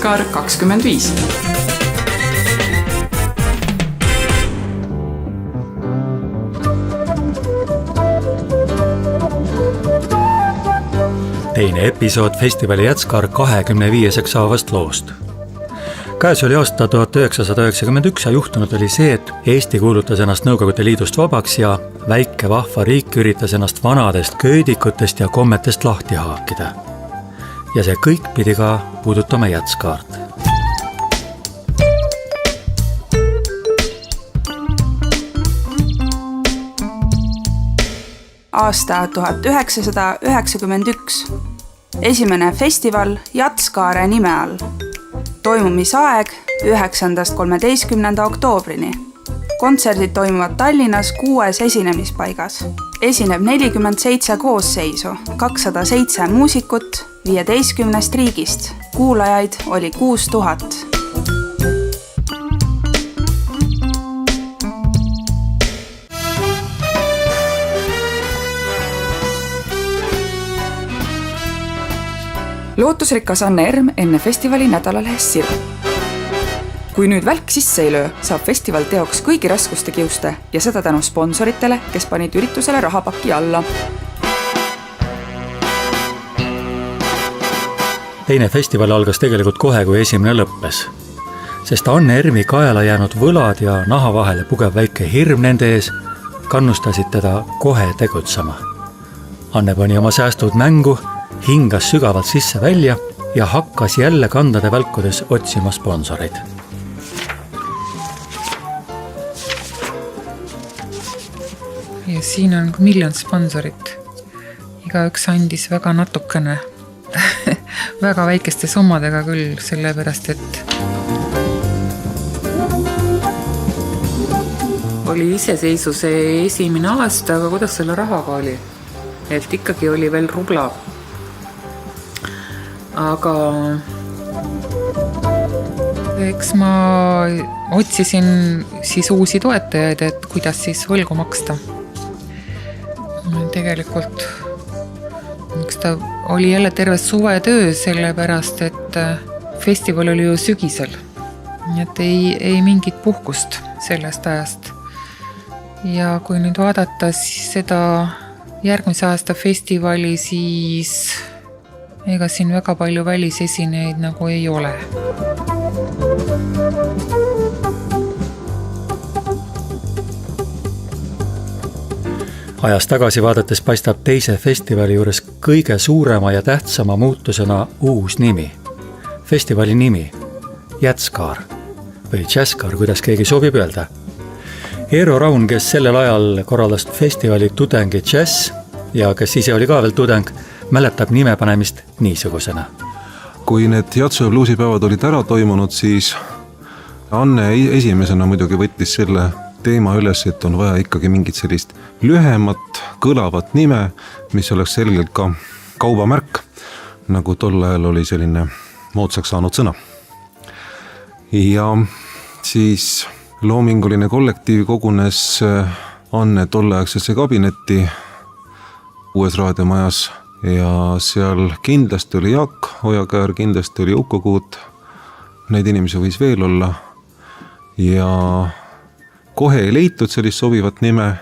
Jatskaar 25. Teine episood festivali Jatskaar 25 saavast loost. Käes oli aasta 1991 ja juhtunud oli see, et Eesti kuulutas ennast Nõukogude Liidust vabaks ja väike vahva riik üritas ennast vanadest köödikutest ja kommetest lahti haakida. Ja see kõik pidi ka puudutama Jatskaart. Aasta 1991. Esimene festival Jatskaare nime all. Toimumisaeg 9.–13. oktoobrini. Kontserdid toimuvad Tallinnas 6 esinemispaigas. Esineb 47 koosseisu, 207 muusikut 15 riigist. Kuulajaid oli 6000. Lootusrikas Anne Erm enne festivali nädalalehes Siru. Kui nüüd välk sisse ei löö, saab festival teoks kõigi raskuste kiuste ja seda tänu sponsoritele, kes panid üritusele rahapaki alla. Teine festival algas tegelikult kohe, kui esimene lõppes. Sest Anne Ermi kaela jäänud võlad ja naha vahele pugev väike hirm nende ees kannustasid teda kohe tegutsema. Anne pani oma säästud mängu, hingas sügavalt sisse välja ja hakkas jälle kandade välkudes otsima sponsoreid. Ja siin on 1 miljon sponsorit. Igaüks andis väga natukene, väga väikeste summadega küll, sellepärast, et oli iseseisvuse esimene aasta, aga kuidas selle rahaga oli? Et ikkagi oli veel rubla. Aga eks ma otsisin siis uusi toetajaid, et kuidas siis võlgu maksta. Tegelikult ta oli jälle terve suvetöö, sellepärast, et festival oli ju sügisel. Nii et ei mingit puhkust sellest ajast. Ja kui nüüd vaadata seda järgmise aasta festivali, siis ega siin väga palju välisesinejaid nagu ei ole. Ajas tagasi vaadates paistab teise festivali juures kõige suurema ja tähtsama muutusena uus nimi. Festivali nimi Jatskaar või Jatskaar, kuidas keegi soovib öelda. Eero Raun, kes sellel ajal korraldas festivali Tudengi Jazz ja kes ise oli ka veel tudeng, mäletab nime panemist niisugusena. Kui need jatsu- ja bluusipäevad olid ära toimunud, siis Anne esimesena muidugi võttis selle teema üles, et on vaja ikkagi mingit sellist lühemat, kõlavat nime, mis oleks selgelt ka kaubamärk, nagu tol ajal oli selline moodsaks saanud sõna. Ja siis loominguline kollektiiv kogunes Anne tolleaegsesse kabinetti Uues raadiomajas ja seal kindlasti oli Jaak Ojakäär, kindlasti oli Uko Kuut, neid inimesi võis veel olla ja kohe ei leitud sellist sobivat nime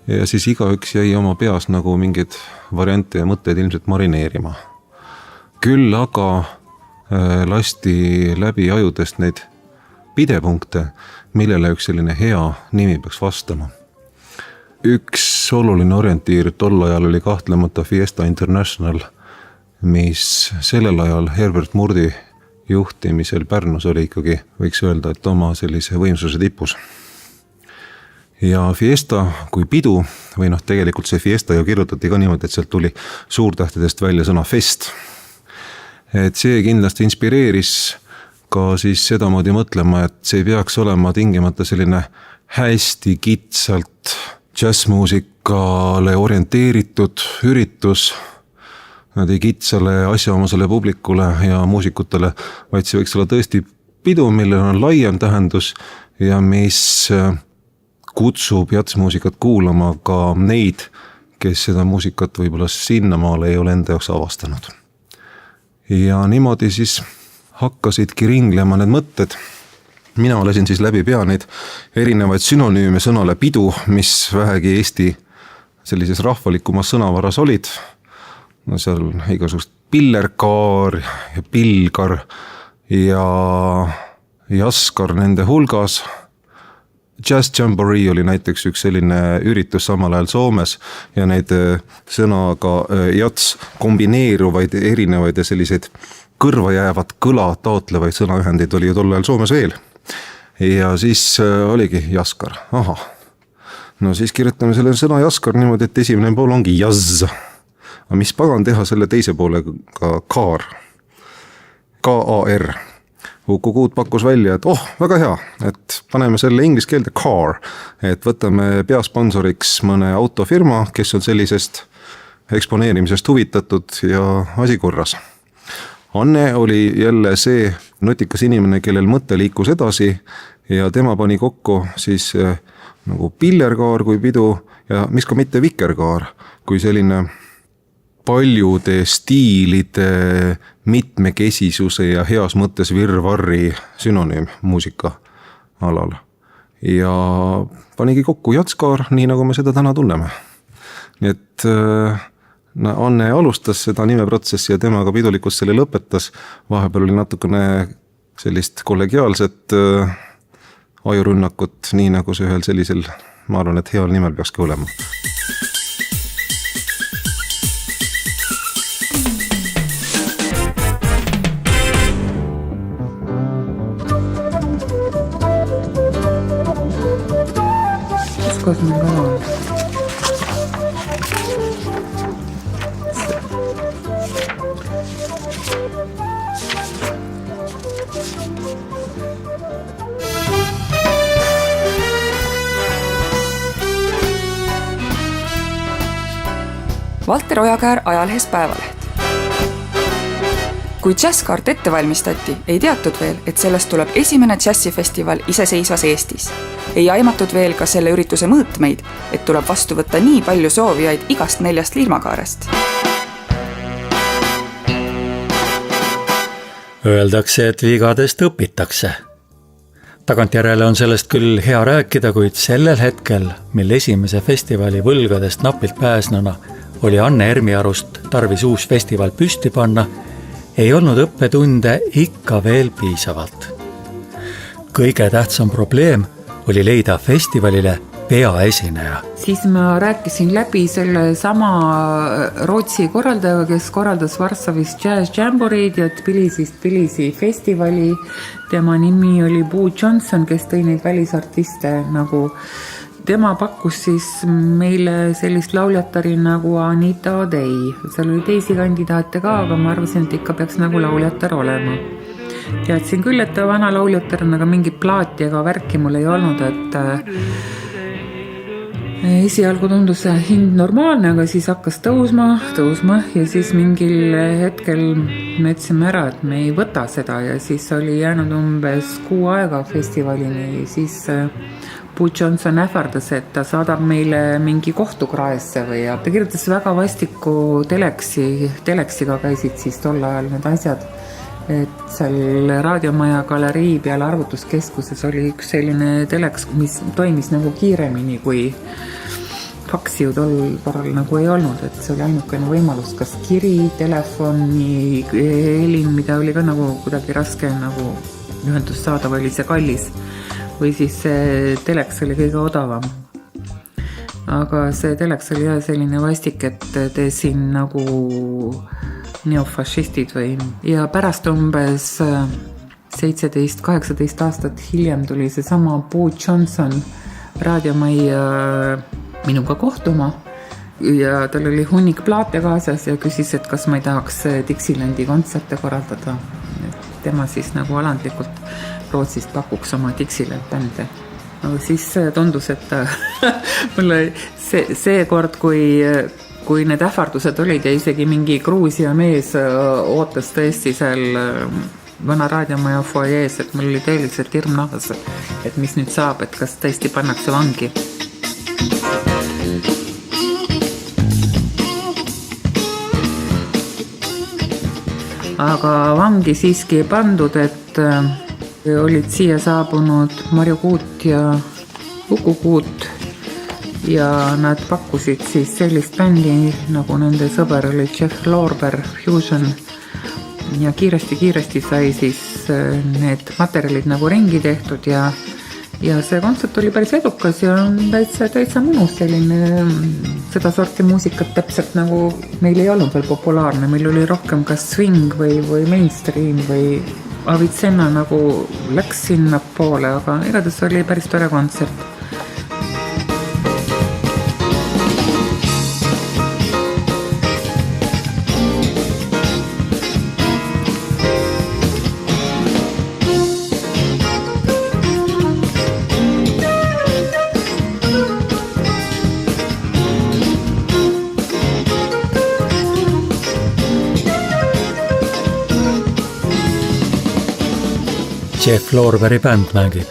ja siis igaüks jäi oma peas nagu mingeid variante ja mõtteid ilmselt marineerima. Küll aga lasti läbi ajudest neid pidepunkte, millele üks selline hea nimi peaks vastama. Üks oluline orientiir tol ajal oli kahtlemata Fiesta International, mis sellel ajal Herbert Murdi juhtimisel Pärnus oli ikkagi, võiks öelda, et oma sellise võimsuse tipus. Ja Fiesta kui pidu, või tegelikult see Fiesta ju kirjutati ka niimoodi, et sealt tuli suurtähtedest välja sõna fest. Et see kindlasti inspireeris ka siis sedamoodi mõtlema, et see peaks olema tingimata selline hästi kitsalt jazzmuusikale orienteeritud üritus, kitsale asjaomasele publikule ja muusikutele, vaid see võiks olla tõesti pidu, millel on laiem tähendus ja mis kutsub jatsmuusikat kuulama ka neid, kes seda muusikat võib-olla sinnamaale ei ole enda jaoks avastanud. Ja niimoodi siis hakkasidki ringlema need mõtted. Mina lasin siis läbi pea neid erinevaid sünonüüme sõnale pidu, mis vähegi Eesti sellises rahvalikumas sõnavaras olid. No seal igasugust pillerkaar ja pilgar ja jaskar nende hulgas. Jazz Jamboree oli näiteks üks selline üritus samal ajal Soomes ja neid sõnaga jats kombineeruvaid erinevaid ja selliseid kõrva jäävat kõla taotlevaid sõnaühendeid oli ju tol ajal Soomes veel. Ja siis oligi jaskar. Aha. No siis kirjutame selle sõna jaskar niimoodi, et esimene pool ongi jazz. Aga mis pagan teha selle teise poolega kaar? K-A-R. Uku Kuut pakkus välja, et väga hea, et paneme selle inglise keelde car, et võtame peasponsoriks mõne autofirma, kes on sellisest eksponeerimisest huvitatud ja asi korras. Anne oli jälle see nutikas inimene, kellel mõte liikus edasi ja tema pani kokku siis nagu pillerkaar kui pidu ja mis ka mitte vikerkaar, kui selline paljude stiilide mitmekesisuse ja heas mõttes virvarri synonüüm muusika alal. Ja panigi kokku jatskaar, nii nagu me seda täna tunneme. Nii et Anne alustas seda nimeprotsessi ja temaga pidulikult selle lõpetas. Vahepeal oli natukene sellist kollegiaalset ajurünnakut, nii nagu see ühel sellisel, ma arvan, et heal nimel peakski olema. Kus meil ka on? Valter Ojakäär ajalehes Päevaleht. Kui jazzkaart ette valmistati, ei teatud veel, et sellest tuleb esimene džässifestival iseseisvas Eestis. Ei aimatud veel ka selle ürituse mõõtmeid, et tuleb vastu võtta nii palju soovijaid igast 4 liirmakaarest. Öeldakse, et vigadest õpitakse. Tagantjärele on sellest küll hea rääkida, kuid sellel hetkel, mil esimese festivali võlgadest napilt pääsnuna oli Anne Ermiarust tarvis uus festival püsti panna, ei olnud õppetunde ikka veel piisavalt. Kõige tähtsam probleem oli leida festivalile peaesineja. Siis ma rääkisin läbi selle sama Rootsi korraldajaga, kes korraldas Varssavis Jazz Jamboreed ja Tbilisi festivali. Tema nimi oli Boo Johnson, kes tõi neid välisartiste nagu. Tema pakkus siis meile sellist lauljatari nagu Anita Dei. Seal oli teisi kandidaate ka, aga ma arvasin, et ikka peaks nagu lauljatar olema. Teadsin küll, et ta vana lauljatar on, aga mingit plaati ega värki mul ei olnud, et esialgu tundus see hind normaalne, aga siis hakkas tõusma ja siis mingil hetkel me ütlesime ära, et me ei võta seda ja siis oli jäänud umbes 6 aega festivalini, siis Boo Johnson ähvardas, et ta saadab meile mingi kohtukraesse või ja ta kirjutas väga vastiku teleksiga käisid siis tol ajal need asjad, et seal raadiomaja galerii peal arvutuskeskuses oli üks selline teleks, mis toimis nagu kiiremini, kui faksi ju tol korral nagu ei olnud, et see oli ainukene võimalus, kas kiri, telefoni, helin, mida oli ka nagu kuidagi raske nagu ühendust saada, või oli see kallis. Või siis see teleks oli kõige odavam. Aga see teleks oli jah selline vastik, et te siin nagu neofašistid või. Ja pärast umbes 17-18 aastat hiljem tuli see sama Boo Johnson raadiomajja minuga kohtuma. Ja tal oli hunnik plaate kaasas ja küsis, et kas ma ei tahaks Dixilandi kontserte korraldada. Tema siis nagu alandlikult Rootsist pakuks oma Dixieland bände. Aga siis tundus, et mulle see kord, kui need ähvardused olid ja isegi mingi Gruusia mees ootas tõesti seal vana raadiomaja foyees, et mul oli tõeliselt hirm nahas, et mis nüüd saab, et kas tõesti pannakse vangi. aga vangi siiski ei pandud, et olid siia saabunud Marju Kuut ja Uku Kuut ja nad pakkusid siis sellist bändi, nagu nende sõber oli Jeff Lorber Fusion ja kiiresti sai siis need materjalid nagu ringi tehtud ja see kontsert oli päris edukas ja täitsa mõnus selline, seda sorti muusikat täpselt nagu meil ei olnud veel populaarne, meil oli rohkem kas swing või mainstream või Avicenna nagu läks sinna poole, aga igatahes oli päris tore kontsert. Jeff Lorberi bänd mängib.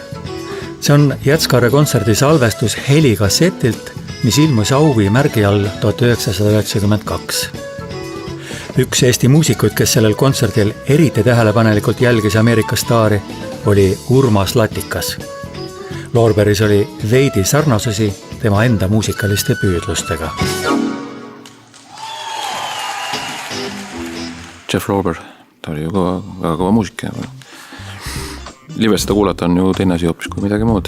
See on Jätskaare kontserdi salvestus helikassetilt, mis ilmus Auvi märgi all 1992. Üks Eesti muusikuid, kes sellel kontserdil eriti tähelepanelikult jälgis Ameerika staari, oli Urmas Latikas. Lorberis oli veidi sarnasusi tema enda muusikaliste püüdlustega. Jeff Lorber, ta oli ju väga kõva muusik ja lives seda kuulata on ju teine asi hoopis kui midagi muud.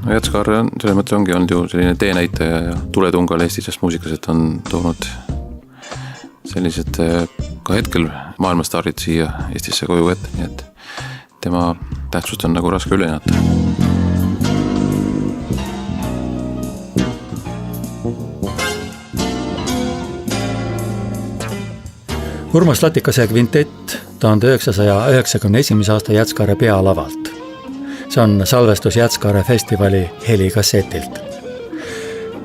Jätskaar selles mõttes ongi olnud ju selline teenäitaja ja tuletungal Eestis muusikas, et on toonud sellised ka hetkel maailmastaarid siia Eestisse koju ette, nii et tema tähtsust on nagu raske üle hinnata. Urmas Latikase kvintett 1991. aasta Jätskaare pealavalt. See on salvestus Jätskaare festivali helikassetilt.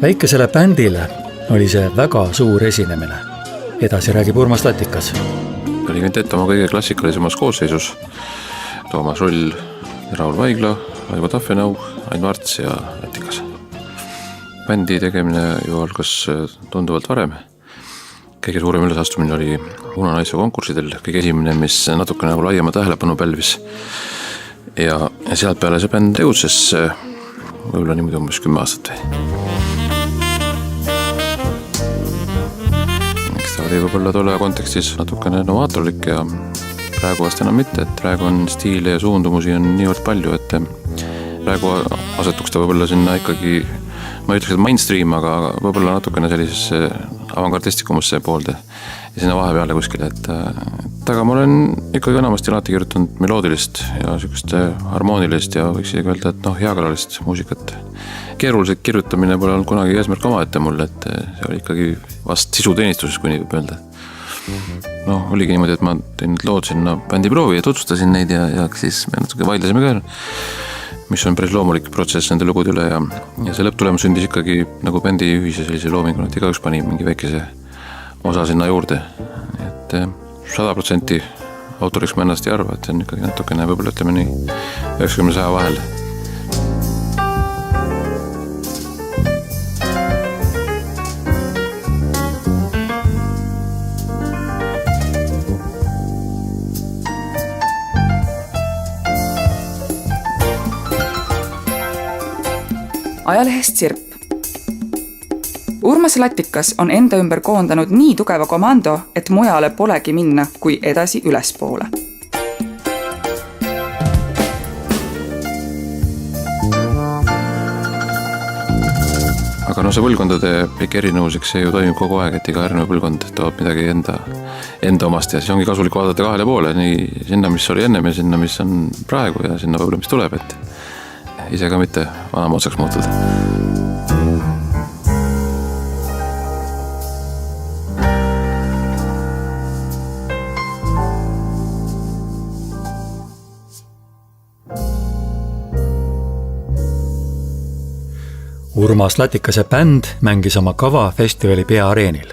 Väikesele bändile oli see väga suur esinemine. Edasi räägib Urmas Latikas. Oli kvintett oma kõige klassikalisemas koosseisus. Toomas Rull, Raul Vaigla, Aivo Tafenau, Ain Varts ja Latikas. Bändi tegemine ju algas tunduvalt varem. Kõige suurem ülesastumine oli Unanaisse konkurssidel, kõige esimene, mis natuke nagu laiema tähelepanu pälvis. Ja sealt peale see bänd tegutses võib-olla niimoodi umbes 10 aastat. Eks ta oli võib-olla tolle kontekstis natukene novaatorlik ja praegu vast enam mitte, et praegu on stiile ja suundumusi on niivõrd palju, et praegu asetuks ta võib-olla sinna ikkagi, ma ei ütleks, et mainstream, aga võib-olla natukene sellisesse avangardistikumasse poolde ja sinna vahepeale kuskile, et aga ma olen ikkagi enamasti alati kirjutanud meloodilist ja sükest harmoonilist ja võiks isegi öelda, et heakalalist muusikat. Keeruliselt kirjutamine pole olnud kunagi eesmärk omaette mulle, et see oli ikkagi vast sisuteenistuses, kui nii võib öelda. Oligi niimoodi, et ma tein lood sinna bändi proovi ja tutvustasin neid ja siis me natuke vaidlesime ka, mis on päris loomulik protsess nende lugude üle ja see lõpptulemus sündis ikkagi nagu bändi ühise sellise loominguna, et igaüks pani mingi väikese osa sinna juurde. Et 100% autoriks ma ennast ei arva, et see on ikkagi natukene võib-olla ütleme nii 90-100 vahel. Ajalehest Sirp. Urmas Latikas on enda ümber koondanud nii tugeva komando, et mujale polegi minna kui edasi ülespoole. Aga see põlvkondade pikk erinevuseks see ju toimub kogu aeg, et iga järgmine põlvkond toob midagi enda omast ja siis ongi kasulik vaadata kahele poole, nii sinna, mis oli ennem ja sinna, mis on praegu ja sinna võib-olla, mis tuleb, et ise ka mitte vanama otsaks muutuda. Urmas Latikase bänd mängis oma kava festivali peaareenil.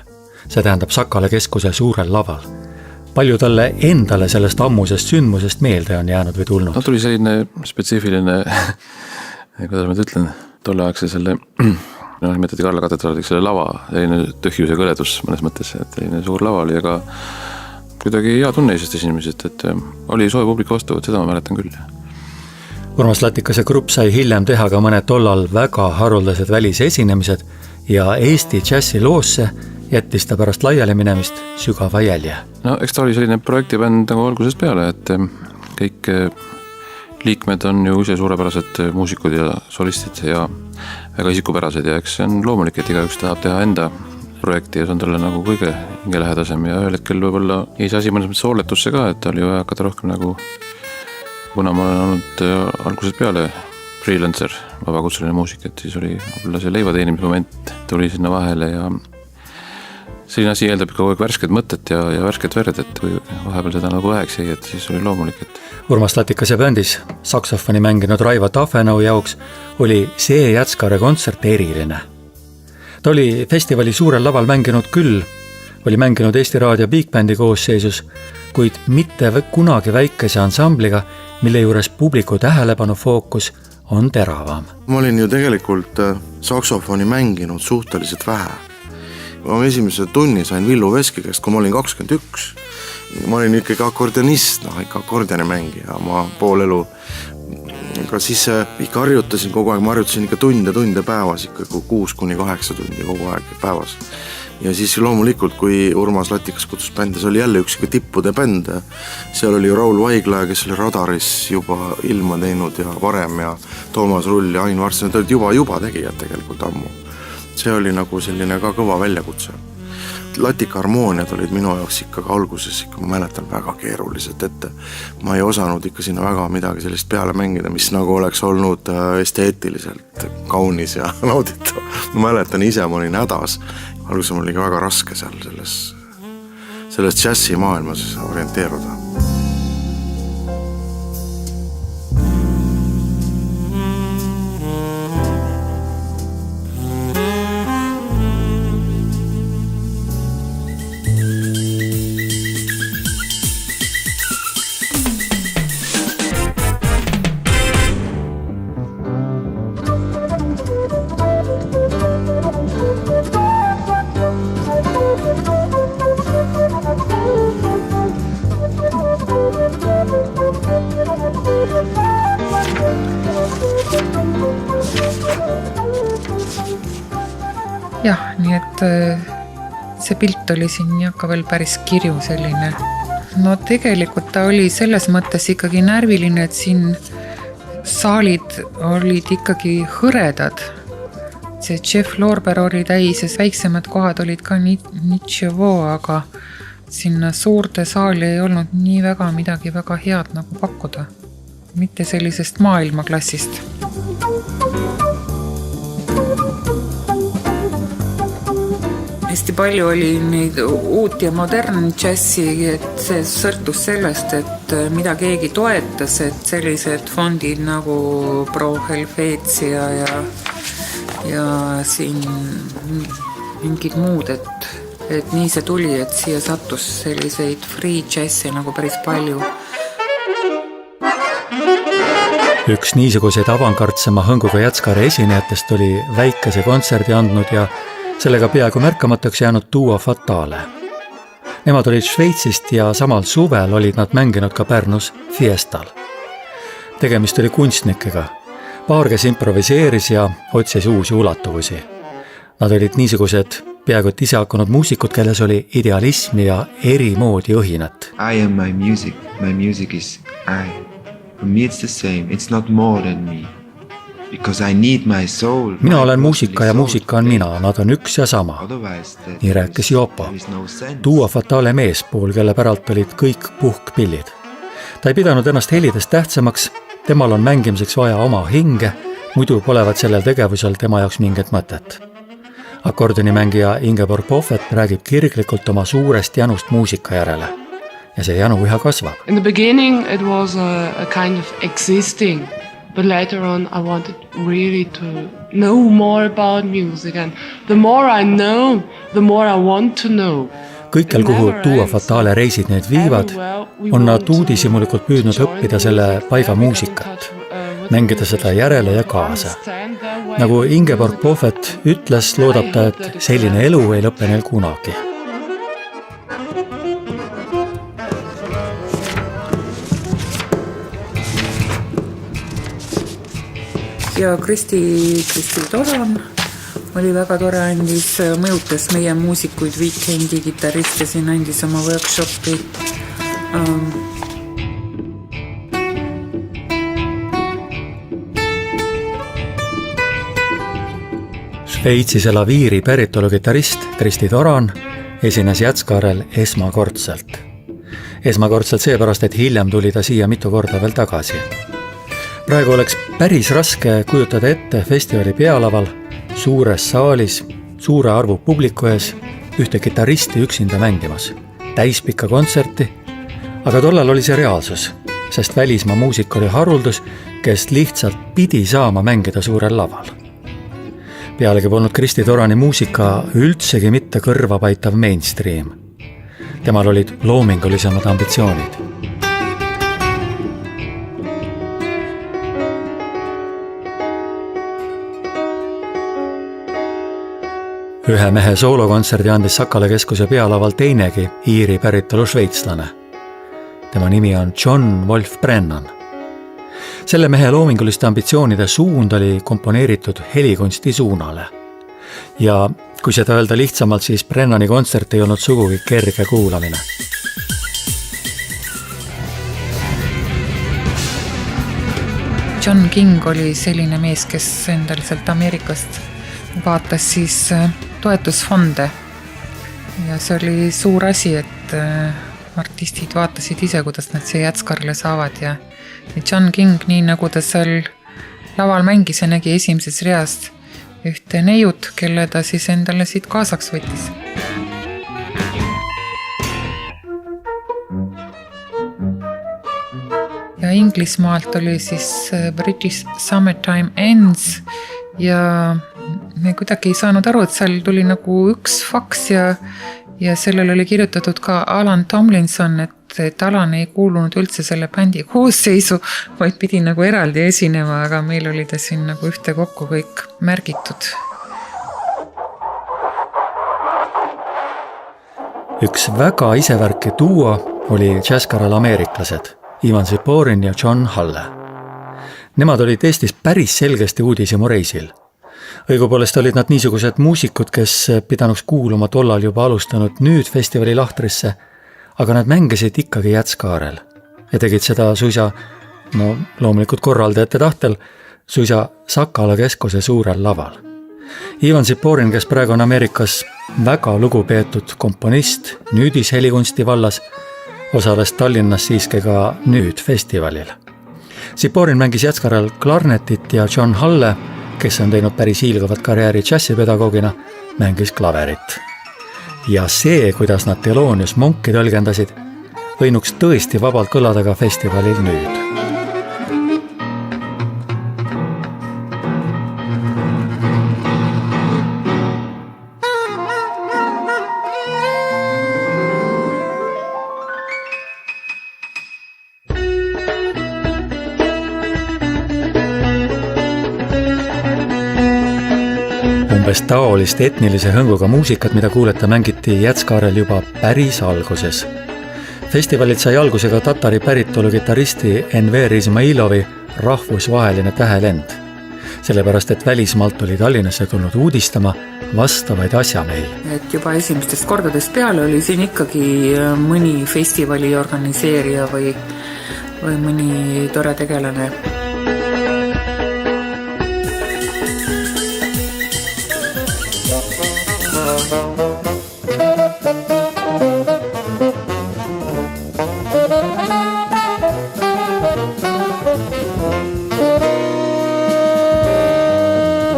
See tähendab Sakala keskuse suurel laval. Palju talle endale sellest ammusest sündmusest meelde on jäänud või tulnud? Tuli selline spetsiifiline, kuidas ma ütlen, tolleaegse selle, nimetati Karla katedraaliks selle lava, selline tühjus ja kõledus mõnes mõttes, et selline suur lava oli, aga kuidagi hea tunne eesest esinemisest, et oli soe publiku vastuvõtt, seda ma mäletan küll. Urmas Latikase grupp sai hiljem teha ka mõned tollal väga haruldased välisesinemised ja Eesti džässi loosse jättis ta pärast laiali minemist sügava jälje. No eks ta oli selline projektibänd nagu algusest peale, et kõik liikmed on ju ise suurepärased muusikud ja solistid ja väga isikupärased ja eks see on loomulik, et igaüks tahab teha enda projekti ja see on talle nagu kõige hingelähedasem ja ühel hetkel võib-olla ei see asi mõnes mõttes hooletusse ka, et oli vaja hakata rohkem nagu, kuna ma olen olnud algusest peale freelancer, vabakutseline muusik, et siis oli võib-olla see leivateenimismoment tuli sinna vahele ja selline asi eeldab kogu aeg värsket mõtet ja värsket verd, et kui vahepeal seda nagu väheks jäi, et siis oli loomulik, et Urmas Latikase bändis saksofoni mänginud Raivo Tafenau jaoks oli see Jätskaare kontsert eriline. Ta oli festivali suurel laval mänginud küll, oli mänginud Eesti Raadio Big Bandi koosseisus, kuid mitte kunagi väikese ansambliga, mille juures publiku tähelepanu fookus on teravam. Ma olin ju tegelikult saksofoni mänginud suhteliselt vähe. Ma esimese tunni sain Villu Veski käest, kui ma olin 21. Ma olin ikkagi akordionist, ikka akordioni mängija, ma pool elu. Aga siis ikka harjutasin kogu aeg, ma harjutasin ikka tunde päevas, ikka 6-8 tundi kogu aeg päevas. Ja siis loomulikult, kui Urmas Latikas kutsus bändi, see oli jälle üks tippude bänd. Seal oli Raul Vaigla, kes oli Radaris juba ilma teinud ja varem ja Toomas Rull ja Ain Varts, need olid juba tegijad tegelikult ammu. See oli nagu selline ka kõva väljakutse. Latika harmooniad olid minu jaoks ikka alguses, ma mäletan väga keerulised ette. Ma ei osanud ikka sinna väga midagi sellist peale mängida, mis nagu oleks olnud esteetiliselt kaunis ja nauditav. Ma mäletan ise, ma olin hädas. Alguses mul oli väga raske seal selles džässi maailmas orienteeruda. Jah, nii et see pilt oli siin ka veel päris kirju selline. No tegelikult ta oli selles mõttes ikkagi närviline, et siin saalid olid ikkagi hõredad. See Jeff Lorber oli täis ja väiksemad kohad olid ka nitševo, aga sinna suurde saali ei olnud nii väga midagi väga head nagu pakkuda. Mitte sellisest maailmaklassist. Hästi palju oli neid uut ja modern džässi, et see sõrtus sellest, et mida keegi toetas, et sellised fondid nagu Pro Helvetia ja siin mingid muud, et nii see tuli, et siia sattus selliseid free džässi nagu päris palju. Üks niisuguseid avangardsema hõnguga Jätskaare esinejatest oli väikese kontserdi andnud ja sellega peaaegu märkamatuks jäänud Duo Fatale. Nemad olid Šveitsist ja samal suvel olid nad mänginud ka Pärnus Fiestal. Tegemist oli kunstnikega. Paar, kes improviseeris ja otsis uusi ulatuvusi. Nad olid niisugused peaaegu et ise hakanud muusikud, kelles oli idealismi ja eri moodi õhinat. I am my music is I. For me it's the same, it's not more than me. Because I need my soul. Mina olen muusika ja muusika on mina, nad on üks ja sama. Nii rääkis Jopo. Duo Fatale meespool, kelle päralt olid kõik puhkpillid. Ta ei pidanud ennast helidest tähtsamaks, temal on mängimiseks vaja oma hinge, muidu polevat sellel tegevusel tema jaoks mingit mõtet. Akordonimängija Ingeborg Poffet räägib kirglikult oma suurest janust muusika järele. Ja see janu üha kasvab. In the beginning it was a kind of existing. But later on I wanted really to know more about music and the more I know, the more I want to know. Kõikjal, kuhu Duo Fatale reisid need viivad, on nad uudishimulikult püüdnud õppida selle paiga muusikat, mängida seda järele ja kaasa. Nagu Ingeborg Poffet ütles, loodab ta, et selline elu ei lõpe neil kunagi. ja Kristi Toran oli väga tore, mõjutas meie muusikuid, Weekend'i kitarriste siin andis oma workshopi. Šveitsis elav Iiri päritolu kitarrist Kristi Toran esines Jatskaarel esmakordselt. Esmakordselt seepärast, et hiljem tuli ta siia mitu korda veel tagasi. Praegu oleks päris raske kujutada ette festivali pealaval suures saalis, suure arvu publiku ees, ühte kitaristi üksinda mängimas. Täispikka kontserti, aga tollal oli see reaalsus, sest välismaa muusik oli haruldus, kes lihtsalt pidi saama mängida suurel laval. Pealegi polnud Kristi Torani muusika üldsegi mitte kõrva paitav mainstream. Temal olid loomingulisemad ambitsioonid. Ühe mehe soolokontserdi andis Sakala keskuse pealaval teinegi Iiri päritolu šveitslane. Tema nimi on John Wolf Brennan. Selle mehe loominguliste ambitsioonide suund oli komponeeritud helikunsti suunale. Ja kui seda öelda lihtsamalt, siis Brennani kontsert ei olnud sugugi kerge kuulamine. John King oli selline mees, kes endal sealt Ameerikast vaatas siis toetusfonde. Ja see oli suur asi, et artistid vaatasid ise, kuidas nad see Jatskarile saavad ja John King, nii nagu ta seal laval mängis ja nägi esimeses reast ühte neiut, kelle ta siis endale siit kaasaks võttis. Ja Inglismaalt oli siis British Summertime Ends ja me kuidagi ei saanud aru, et seal tuli nagu üks faks ja sellel oli kirjutatud ka Alan Tomlinson, et Alan ei kuulunud üldse selle bändi koosseisu, vaid pidi nagu eraldi esinema, aga meil oli ta siin nagu ühte kokku kõik märgitud. Üks väga isevärki duo oli Jazskaral ameeriklased Ivan Ziporin ja John Halle. Nemad olid Eestis päris selgesti uudishimu reisil. Õigupoolest olid nad niisugused muusikud, kes pidanuks kuuluma tollal juba alustanud nüüd festivali lahtrisse, aga nad mängisid ikkagi Jatskaarel ja tegid seda suisa, loomulikult korraldajate tahtel, suisa Sakala keskuse suurel laval. Ivan Ziporin, kes praegu on Ameerikas väga lugupeetud komponist nüüdis helikunsti vallas, osales Tallinnas siiski ka nüüd festivalil. Ziporin mängis Jatskaarel klarnetit ja John Halle, kes on teinud päris hiilgavat karjääri džässipedagoogina, mängis klaverit. Ja see, kuidas nad Thelonious Monki tõlgendasid, võinuks tõesti vabalt kõlada ka festivalil nüüd. Umbes taolist etnilise hõnguga muusikat, mida kuuleta, mängiti Jatskaarel juba päris alguses. Festivalilt sai alguse ka tatari päritolu kitaristi Enver Izmailovi rahvusvaheline tähelend. Sellepärast, et välismaalt oli Tallinnasse tulnud uudistama vastavaid asjamehi. Et juba esimestest kordadest peale oli siin ikkagi mõni festivali organiseerija või mõni tore tegelane.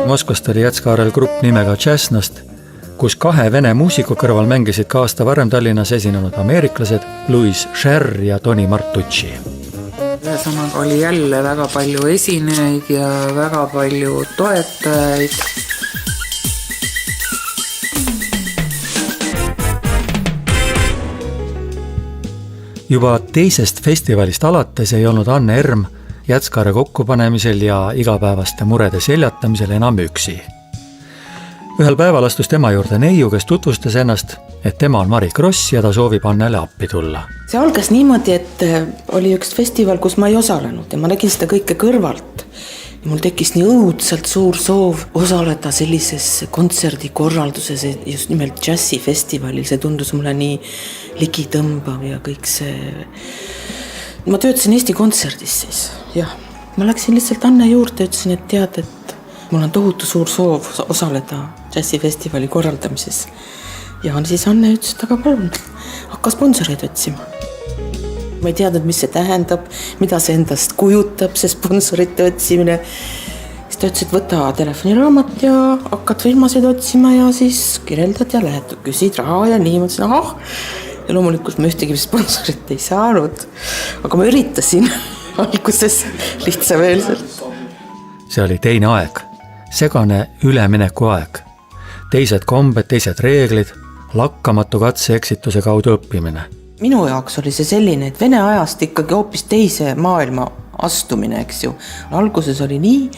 Moskvast oli Jatskaarel grupp nimega Jazznost, kus 2 vene muusiku kõrval mängisid ka aasta varem Tallinnas esinenud ameeriklased Louis Scher ja Tony Martucci. Ühesõnaga oli jälle väga palju esinejaid ja väga palju toetajaid. Juba teisest festivalist alates ei olnud Anne Erm Jatskaare kokkupanemisel ja igapäevaste murede seljatamisel enam üksi. Ühel päeval astus tema juurde neiu, kes tutvustas ennast, et tema on Mari Kross ja ta soovib Annele appi tulla. See algas niimoodi, et oli üks festival, kus ma ei osalenud ja ma nägin seda kõike kõrvalt. ja mul tekkis nii õudselt suur soov osaleda sellises kontserdikorralduses, just nimelt džässifestivalil, see tundus mulle nii ligitõmbav ja kõik see. Ma töötasin Eesti Kontserdis siis, jah. Ma läksin lihtsalt Anne juurde, ütlesin, et tead, et mul on tohutu suur soov osaleda džässifestivali korraldamises. Ja siis Anne ütles, et aga palun, hakka sponsoreid otsima. Ma ei teadnud, mis see tähendab, mida see endast kujutab, see sponsorite otsimine. Siis ta ütles, et võta telefoniraamat ja hakkad firmasid otsima ja siis kirjeldad ja lähed, küsid raha ja nii. Ma ütlesin, ja loomulikult ma ühtegi sponsorit ei saanud, aga ma üritasin alguses lihtsameelselt. See oli teine aeg, segane ülemineku aeg. Teised kombed, teised reeglid, lakkamatu katse-eksituse kaudu õppimine. Minu jaoks oli see selline, et Vene ajast ikkagi hoopis teise maailma astumine, eks ju. Alguses oli nii,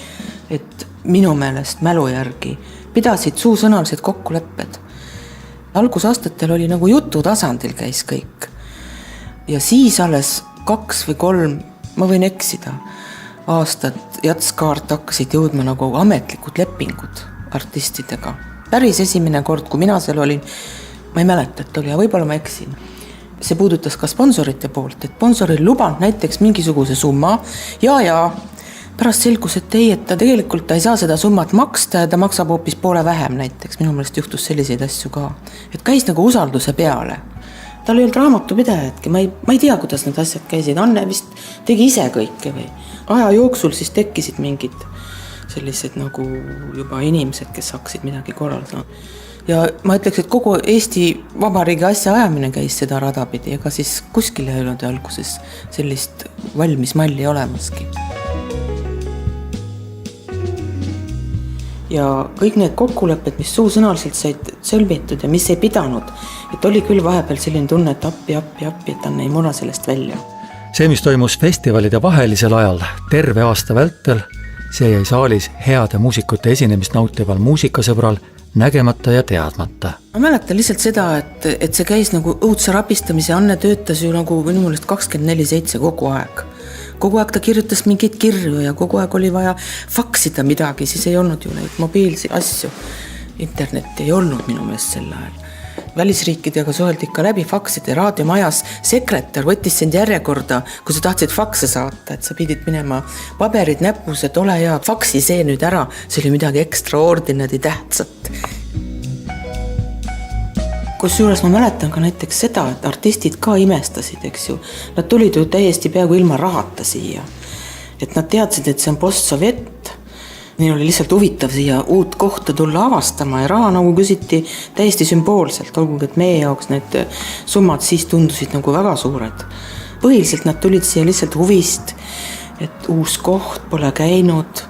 et minu meelest mälu järgi pidasid suusõnalised kokkulepped. Algusaastatel oli nagu jutu tasandil käis kõik. Ja siis alles 2 või 3, ma võin eksida, aastat Jatskaart hakkasid jõudma nagu ametlikud lepingud artistidega. Päris esimene kord, kui mina seal olin, ma ei mäleta, et oli, ja võib-olla ma eksin. See puudutas ka sponsorite poolt, et sponsoril lubanud näiteks mingisuguse summa ja pärast selgus, et ei, et ta tegelikult ta ei saa seda summat maksta ja ta maksab hoopis poole vähem näiteks. Minu meelest juhtus selliseid asju ka. Et käis nagu usalduse peale. Tal ei olnud raamatupidajatki, ma ei tea, kuidas need asjad käisid. Anne vist tegi ise kõike või. Aja jooksul siis tekkisid mingid sellised nagu juba inimesed, kes hakkasid midagi korraldama. Ja ma ütleks, et kogu Eesti Vabariigi asja ajamine käis seda radapidi, ega siis kuskil ei olnud alguses sellist valmis malli olemaski. Ja kõik need kokkulepped, mis suusõnaliselt said sõlmitud ja mis ei pidanud, et oli küll vahepeal selline tunne, et appi, et Anne ei murra sellest välja. See, mis toimus festivalide vahelisel ajal terve aasta vältel, see jäi saalis heade muusikute esinemist nautival muusikasõbral nägemata ja teadmata. Ma mäletan lihtsalt seda, et see käis nagu õudse rapistamise. Anne töötas ju nagu minu meelest 24/7 kogu aeg. Kogu aeg ta kirjutas mingeid kirju ja kogu aeg oli vaja faksida midagi, siis ei olnud ju neid mobiilseid asju. Internetti ei olnud minu meelest sel ajal. Välisriikidega suheldi ikka läbi fakside. Raadiomajas sekretär võttis sind järjekorda, kui sa tahtsid fakse saata, et sa pidid minema paberid näpus, et ole hea, faksi see nüüd ära, see oli midagi extraordinary tähtsat. Kusjuures ma mäletan ka näiteks seda, et artistid ka imestasid, eks ju. Nad tulid ju täiesti peaaegu ilma rahata siia. Et nad teadsid, et see on postsovjet. Neil oli lihtsalt huvitav siia uut kohta tulla avastama ja raha nagu küsiti täiesti sümboolselt, olgugi et meie jaoks need summad siis tundusid nagu väga suured. Põhiliselt nad tulid siia lihtsalt huvist, et uus koht pole käinud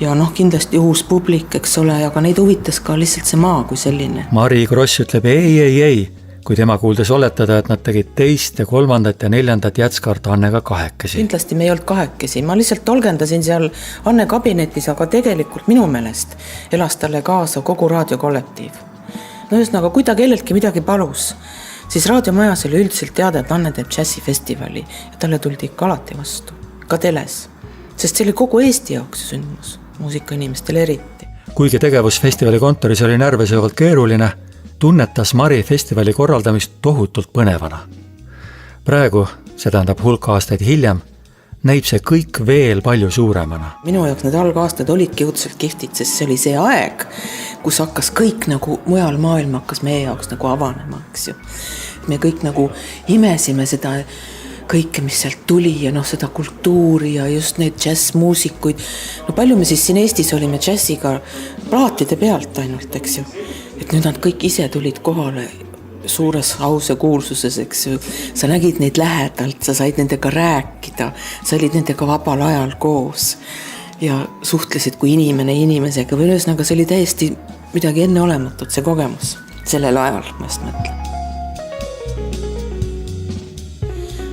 ja kindlasti uus publik, eks ole, aga neid huvitas ka lihtsalt see maa kui selline. Mari Kross ütleb ei, kui tema kuuldes oletada, et nad tegid 2. ja 3. ja 4. Jatskaart Annega kahekesi. Kindlasti me ei olnud kahekesi, ma lihtsalt tolgendasin seal Anne kabinetis, aga tegelikult minu meelest elas talle kaasa kogu raadiokollektiiv. No ühesõnaga, kui ta kelleltki midagi palus, siis raadiomajas oli üldiselt teada, et Anne teeb džässifestivali ja talle tuldi ikka alati vastu, ka teles. Sest see oli kogu Eesti jaoks sündmus, muusikainimestele eriti. Kuigi tegevus festivali kontoris oli närvesöövalt keeruline, tunnetas Mari festivali korraldamist tohutult põnevana. Praegu, see tähendab hulka aastaid hiljem, näib see kõik veel palju suuremana. Minu jaoks need algaastad olidki õudselt kihvtid, sest see oli see aeg, kus hakkas kõik nagu mujal maailma hakkas meie jaoks nagu avanema, eks ju. Me kõik nagu imesime seda kõike, mis sealt tuli ja seda kultuuri ja just neid džässmuusikuid. No palju me siis siin Eestis olime džässiga plaatide pealt ainult, eks ju. Et nüüd nad kõik ise tulid kohale suures ausa kuulsuses, eks ju. Sa nägid neid lähedalt, sa said nendega rääkida, sa olid nendega vabal ajal koos ja suhtlesid kui inimene inimesega. Või ühesõnaga, see oli täiesti midagi enneolematut, see kogemus sellel ajal, ma just mõtlen.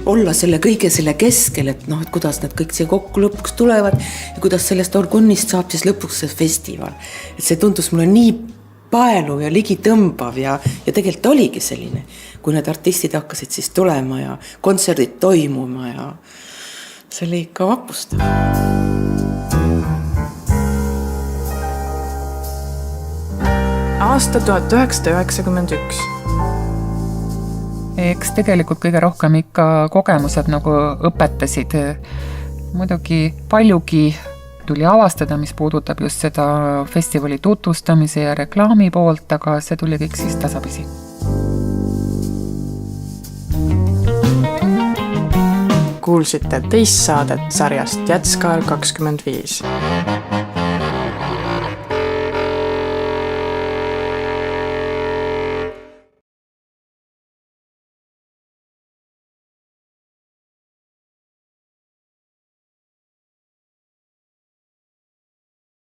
Olla selle kõige selle keskel, et kuidas nad kõik siia kokku lõpuks tulevad ja kuidas sellest orgunnist saab siis lõpuks see festival. Et see tundus mulle nii paelu ja ligi tõmbav ja tegelikult oligi selline, kui need artistid hakkasid siis tulema ja kontserdid toimuma ja see oli ikka vapustav. aasta 1991. Eks tegelikult kõige rohkem ikka kogemused nagu õpetasid. Muidugi paljugi tuli avastada, mis puudutab just seda festivali tutvustamise ja reklaami poolt, aga see tuli kõik siis tasapisi. Kuulsite teist saadet sarjast Jätskaar 25.